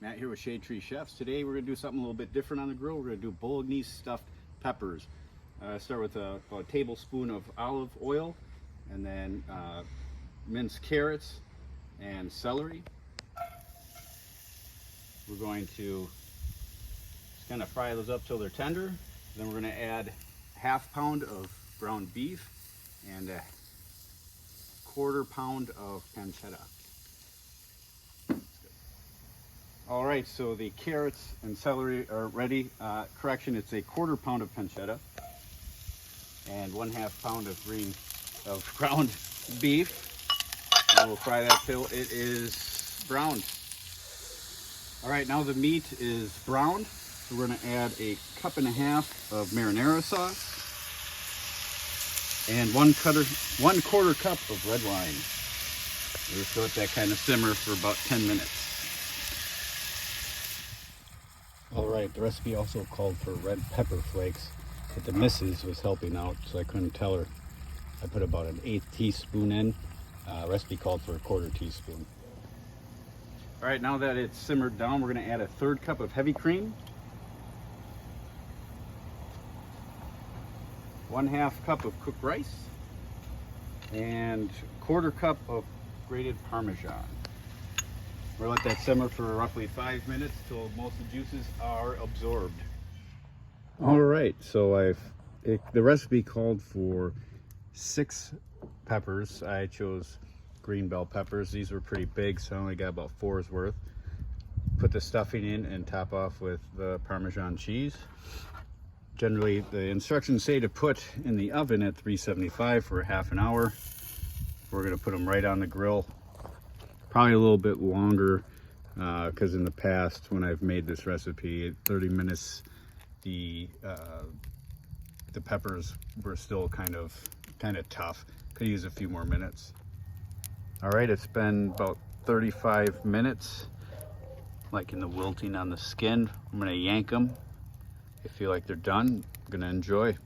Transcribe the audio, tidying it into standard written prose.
Matt here with Shade Tree Chefs. Today we're going to do something a little bit different on the grill. We're going to do Bolognese stuffed peppers. Start with about a tablespoon of olive oil, and then minced carrots and celery. We're going to just kind of fry those up till they're tender. Then we're going to add ½ pound of ground beef and a ¼ pound of pancetta. All right, so the carrots and celery are ready. Correction, it's a ¼ pound of pancetta and ½ pound of ground beef. And we'll fry that till it is browned. All right, now the meat is browned. So we're gonna add a 1.5 cups of marinara sauce and 1/4 cup of red wine. We'll just let that kind of simmer for about 10 minutes. All right, the recipe also called for red pepper flakes, but the missus was helping out, so I couldn't tell her. I put about an 1/8 teaspoon in. Recipe called for a 1/4 teaspoon. All right, now that it's simmered down, we're gonna add a 1/3 cup of heavy cream, 1/2 cup of cooked rice, and 1/4 cup of grated Parmesan. We'll let that simmer for roughly 5 minutes till most of the juices are absorbed. All right, so the recipe called for 6 peppers. I chose green bell peppers. These were pretty big, so I only got about 4's worth. Put the stuffing in and top off with the Parmesan cheese. Generally, the instructions say to put in the oven at 375 for ½ an hour. We're gonna put them right on the grill. Probably a little bit longer, because in the past when I've made this recipe, at 30 minutes, the peppers were still kind of tough. Could use a few more minutes. All right, it's been about 35 minutes, liking the wilting on the skin. I'm gonna yank them. I feel like they're done. I'm gonna enjoy.